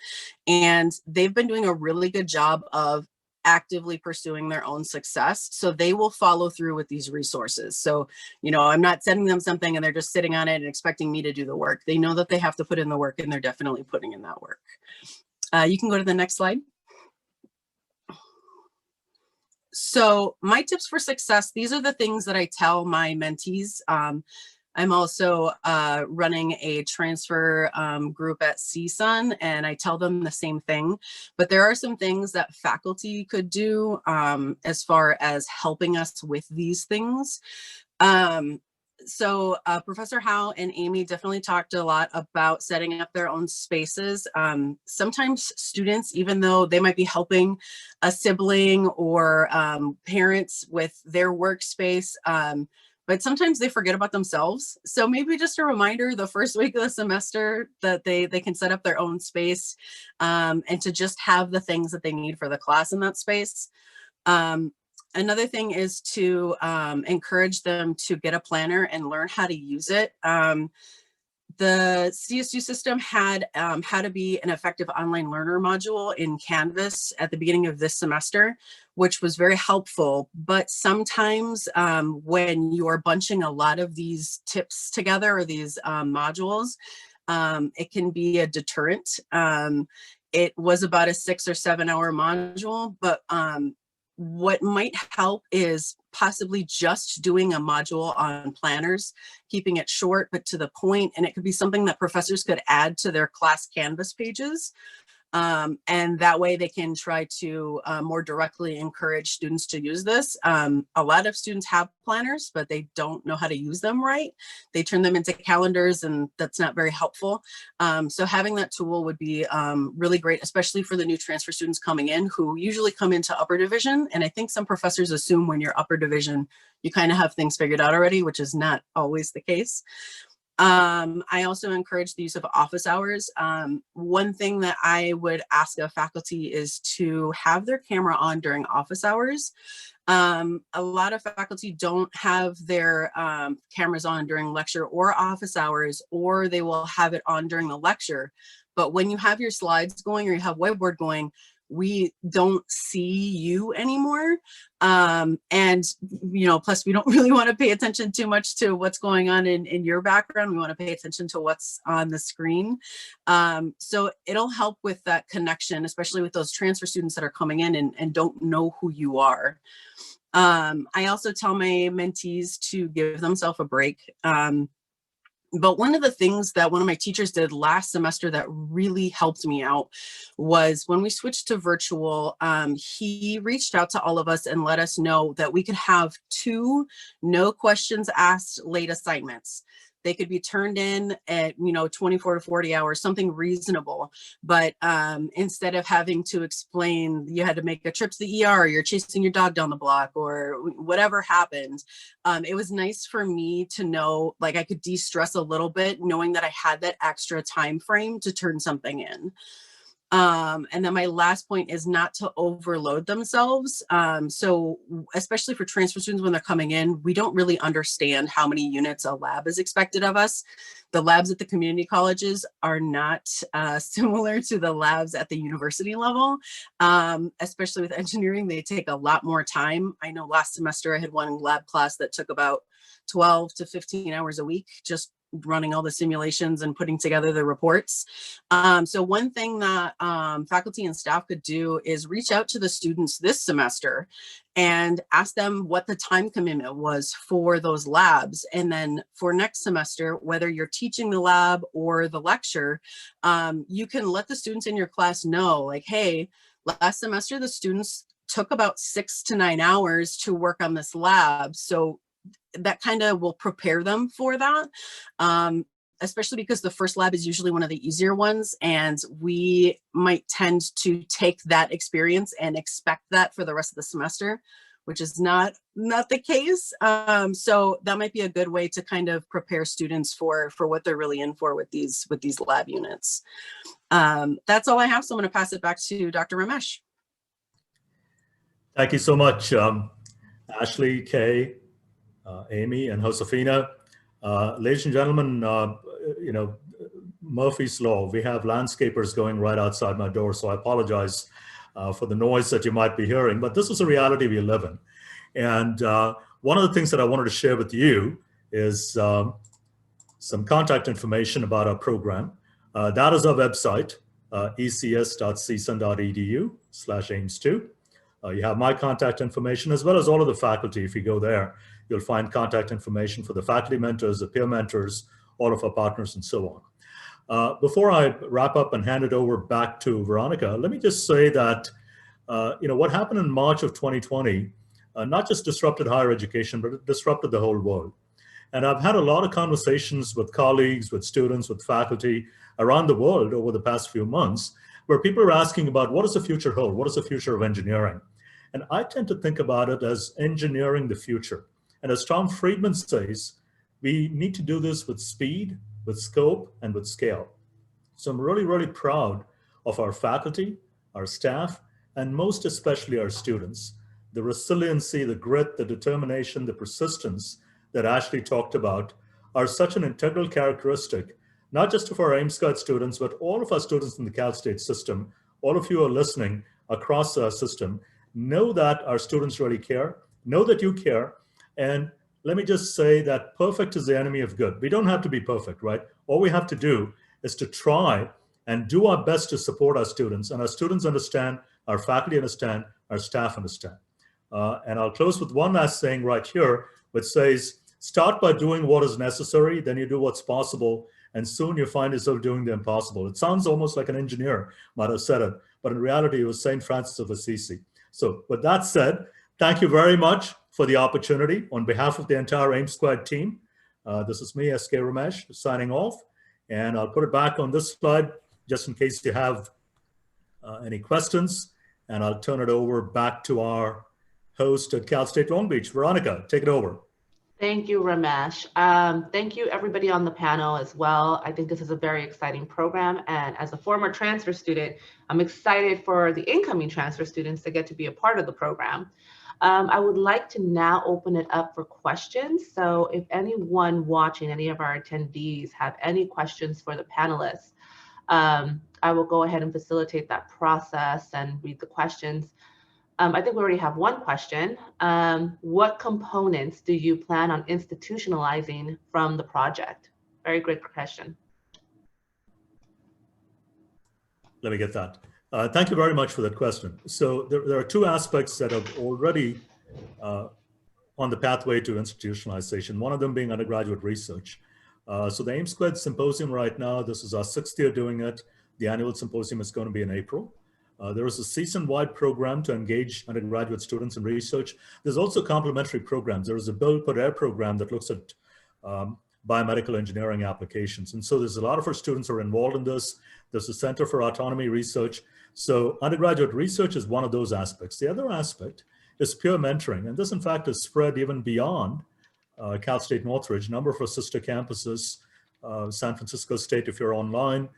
And they've been doing a really good job of actively pursuing their own success. So they will follow through with these resources. So, you know, I'm not sending them something and they're just sitting on it and expecting me to do the work. They know that they have to put in the work, and they're definitely putting in that work. You can go to the next slide. So my tips for success, these are the things that I tell my mentees. I'm also running a transfer group at CSUN, and I tell them the same thing. But there are some things that faculty could do as far as helping us with these things. So Professor Howe and Amy definitely talked a lot about setting up their own spaces. Sometimes students, even though they might be helping a sibling or parents with their workspace, but sometimes they forget about themselves. So maybe just a reminder the first week of the semester that they can set up their own space and to just have the things that they need for the class in that space. Another thing is to encourage them to get a planner and learn how to use it. The CSU system had how to be an effective online learner module in Canvas at the beginning of this semester, which was very helpful. But sometimes when you're bunching a lot of these tips together, or these modules, it can be a deterrent. It was about a 6 or 7 hour module, but what might help is possibly just doing a module on planners, keeping it short but to the point, and it could be something that professors could add to their class Canvas pages. And that way they can try to more directly encourage students to use this. A lot of students have planners, but they don't know how to use them right. They turn them into calendars, and that's not very helpful. So having that tool would be really great, especially for the new transfer students coming in who usually come into upper division. And I think some professors assume when you're upper division, you kind of have things figured out already, which is not always the case. I also encourage the use of office hours. One thing that I would ask of faculty is to have their camera on during office hours. A lot of faculty don't have their cameras on during lecture or office hours, or they will have it on during the lecture. But when you have your slides going or you have whiteboard going, we don't see you anymore. And, you know, plus we don't really want to pay attention too much to what's going on in your background. We want to pay attention to what's on the screen. So it'll help with that connection, especially with those transfer students that are coming in and don't know who you are. I also tell my mentees to give themselves a break. But one of the things that one of my teachers did last semester that really helped me out was when we switched to virtual, he reached out to all of us and let us know that we could have 2 no questions asked late assignments. They could be turned in at 24 to 40 hours, something reasonable. But instead of having to explain, you had to make a trip to the ER, you're chasing your dog down the block, or whatever happened, it was nice for me to know, like, I could de-stress a little bit, knowing that I had that extra time frame to turn something in. And then my last point is not to overload themselves. So especially for transfer students, when they're coming in, we don't really understand how many units a lab is expected of us. The labs at the community colleges are not similar to the labs at the university level. Especially with engineering, they take a lot more time. I know last semester I had one lab class that took about 12 to 15 hours a week, just running all the simulations and putting together the reports. So one thing that faculty and staff could do is reach out to the students this semester and ask them what the time commitment was for those labs. And then for next semester, whether you're teaching the lab or the lecture, you can let the students in your class know, like, hey, last semester the students took about 6 to 9 hours to work on this lab. So that kind of will prepare them for that, especially because the first lab is usually one of the easier ones, and we might tend to take that experience and expect that for the rest of the semester, which is not the case. So that might be a good way to kind of prepare students for what they're really in for with these lab units. That's all I have, so I'm going to pass it back to Dr. Ramesh. Thank you so much, Ashley, Kay, Amy, and Josefina. Ladies and gentlemen, Murphy's Law, we have landscapers going right outside my door, so I apologize for the noise that you might be hearing, but this is a reality we live in. And one of the things that I wanted to share with you is some contact information about our program. That is our website, ecs.csun.edu/AIMS2. You have my contact information as well as all of the faculty. If you go there, you'll find contact information for the faculty mentors, the peer mentors, all of our partners, and so on. Before I wrap up and hand it over back to Veronica, let me just say that what happened in March of 2020 not just disrupted higher education, but it disrupted the whole world. And I've had a lot of conversations with colleagues, with students, with faculty around the world over the past few months, where people are asking about what does the future hold? What is the future of engineering? And I tend to think about it as engineering the future. And as Tom Friedman says, we need to do this with speed, with scope, and with scale. So I'm really, really proud of our faculty, our staff, and most especially our students. The resiliency, the grit, the determination, the persistence that Ashley talked about are such an integral characteristic, not just of our AIMS-Guide students, but all of our students in the Cal State system. All of you are listening across our system. Know that our students really care. Know that you care. And let me just say that perfect is the enemy of good. We don't have to be perfect, right? All we have to do is to try and do our best to support our students. And our students understand, our faculty understand, our staff understand. And I'll close with one last thing right here, which says, start by doing what is necessary, then you do what's possible, and soon you find yourself doing the impossible. It sounds almost like an engineer might have said it, but in reality, it was St. Francis of Assisi. So with that said, thank you very much for the opportunity. On behalf of the entire AIMS-Squared team, this is me, SK Ramesh, signing off. And I'll put it back on this slide just in case you have any questions. And I'll turn it over back to our host at Cal State Long Beach. Veronica, take it over. Thank you, Ramesh. Thank you, everybody on the panel as well. I think this is a very exciting program. And as a former transfer student, I'm excited for the incoming transfer students to get to be a part of the program. I would like to now open it up for questions. So if anyone watching, any of our attendees have any questions for the panelists, I will go ahead and facilitate that process and read the questions. I think we already have one question. What components do you plan on institutionalizing from the project? Very great question. Let me get that. Thank you very much for that question. So there are two aspects that have already on the pathway to institutionalization, one of them being undergraduate research. So the AIM Squared Symposium right now, this is our 6th year doing it. The annual symposium is going to be in April. There is a CSUN-wide program to engage undergraduate students in research. There's also complementary programs. There is a Build Per Air program that looks at biomedical engineering applications. And so there's a lot of our students who are involved in this. There's a Center for Autonomy Research. So undergraduate research is one of those aspects. The other aspect is peer mentoring. And this, in fact, is spread even beyond Cal State Northridge, a number of our sister campuses, San Francisco State, if you're online,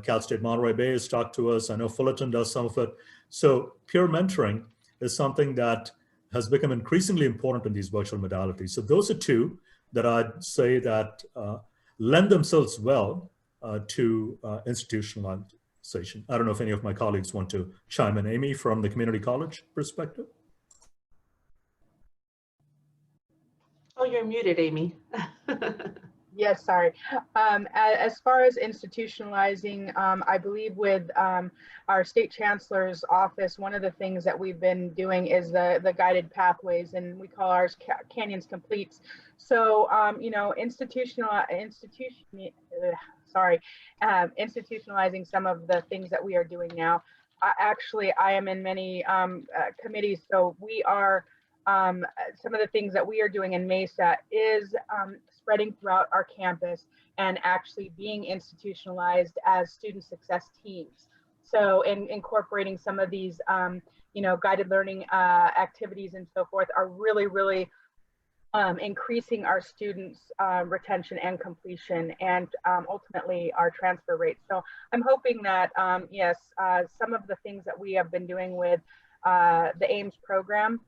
Cal State Monterey Bay has talked to us. I know Fullerton does some of it. So peer mentoring is something that has become increasingly important in these virtual modalities. So those are two that I'd say that lend themselves well to institutionalization. I don't know if any of my colleagues want to chime in. Amy, from the community college perspective? Oh, you're muted, Amy. Yes, sorry. As far as institutionalizing, I believe with our state chancellor's office, one of the things that we've been doing is the guided pathways, and we call ours Canyons Completes. So, you know, institutionalizing some of the things that we are doing now. I am in many committees, so we are, some of the things that we are doing in Mesa is spreading throughout our campus and actually being institutionalized as student success teams. So incorporating some of these, you know, guided learning activities and so forth are really, really increasing our students' retention and completion, and ultimately our transfer rate. So I'm hoping that, yes, some of the things that we have been doing with the AIMS program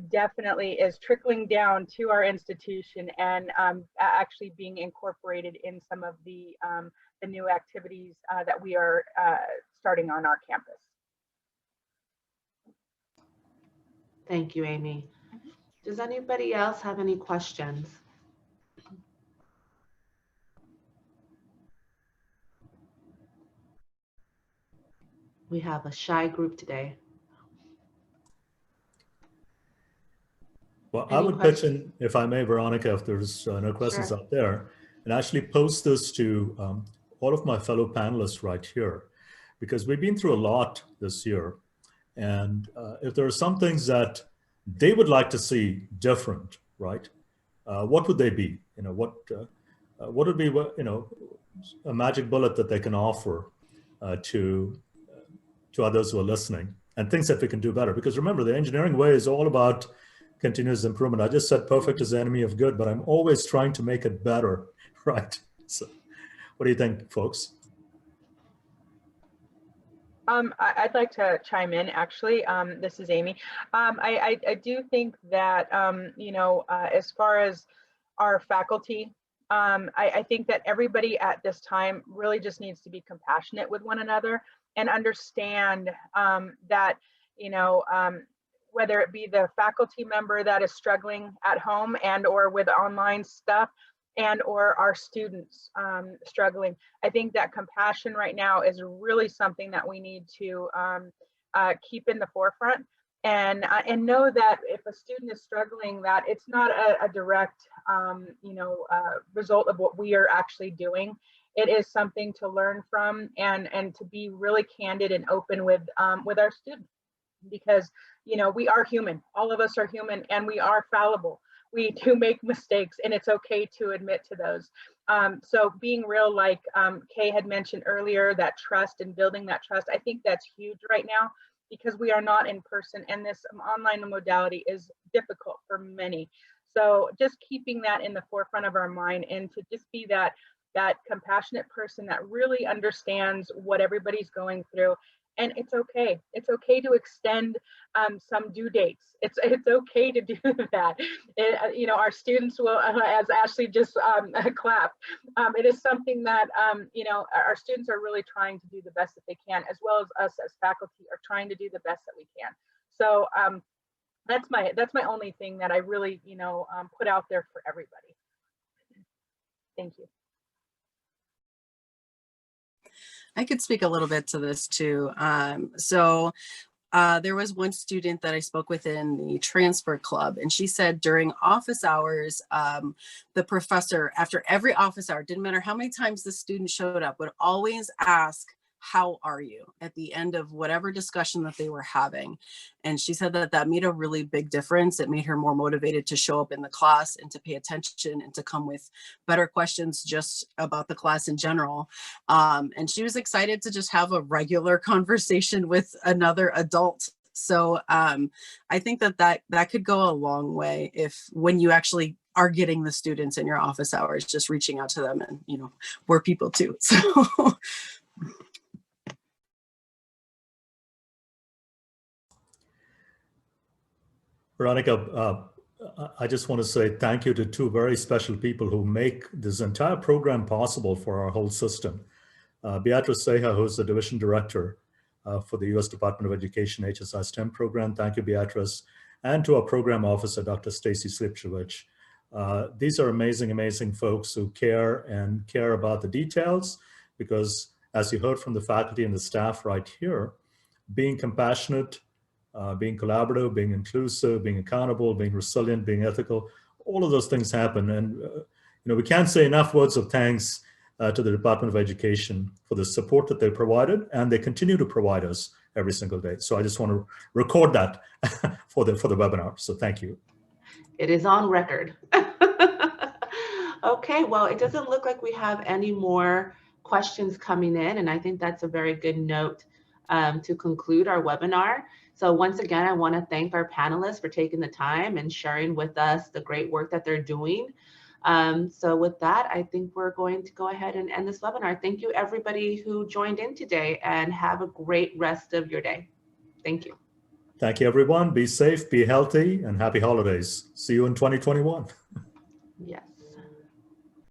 definitely is trickling down to our institution and actually being incorporated in some of the new activities that we are starting on our campus. Thank you, Amy. Does anybody else have any questions? We have a shy group today. Well, I would pitch in, if I may, Veronica, if there's no questions out there, and actually post this to all of my fellow panelists right here, because we've been through a lot this year. And if there are some things that they would like to see different, right? What would they be? You know, what would be, you know, a magic bullet that they can offer to others who are listening, and things that we can do better? Because remember, the engineering way is all about continuous improvement. I just said perfect is the enemy of good, but I'm always trying to make it better, right? So what do you think, folks? I'd like to chime in, actually. This is Amy. I do think that, you know, as far as our faculty, I think that everybody at this time really just needs to be compassionate with one another and understand that, you know, whether it be the faculty member that is struggling at home and or with online stuff, and or our students struggling. I think that compassion right now is really something that we need to keep in the forefront, and know that if a student is struggling, that it's not a direct you know, result of what we are actually doing. It is something to learn from, and to be really candid and open with our students, because, you know, we are human. All of us are human, and we are fallible. We do make mistakes, and it's okay to admit to those. So being real, like Kay had mentioned earlier, that trust and building that trust, I think that's huge right now, because we are not in person, and this online modality is difficult for many. So just keeping that in the forefront of our mind, and to just be that compassionate person that really understands what everybody's going through. And it's okay. It's okay to extend some due dates. It's okay to do that. You know, our students will, as Ashley just clapped, it is something that, you know, our students are really trying to do the best that they can, as well as us as faculty are trying to do the best that we can. So that's my only thing that I really, you know, put out there for everybody. Thank you. I could speak a little bit to this too. So there was one student that I spoke with in the transfer club, and she said during office hours, the professor, after every office hour, didn't matter how many times the student showed up, would always ask, "How are you?" at the end of whatever discussion that they were having. And she said that that made a really big difference. It made her more motivated to show up in the class and to pay attention and to come with better questions just about the class in general. And she was excited to just have a regular conversation with another adult. So I think that could go a long way if when you actually are getting the students in your office hours, just reaching out to them, and we're people too. So Veronica, I just want to say thank you to two very special people who make this entire program possible for our whole system. Beatrice Seja, who's the Division Director for the U.S. Department of Education HSI-STEM program. Thank you, Beatrice. And to our program officer, Dr. Stacy Slipchevich. These are amazing, amazing folks who care about the details, because as you heard from the faculty and the staff right here, being compassionate, being collaborative, being inclusive, being accountable, being resilient, being ethical, all of those things happen. And we can't say enough words of thanks to the Department of Education for the support that they provided, and they continue to provide us every single day. So I just want to record that for the webinar. So thank you. It is on record. Okay, well, it doesn't look like we have any more questions coming in, and I think that's a very good note to conclude our webinar. So once again, I want to thank our panelists for taking the time and sharing with us the great work that they're doing. So with that, I think we're going to go ahead and end this webinar. Thank you, everybody who joined in today, and have a great rest of your day. Thank you. Thank you, everyone. Be safe, be healthy, and happy holidays. See you in 2021. Yes.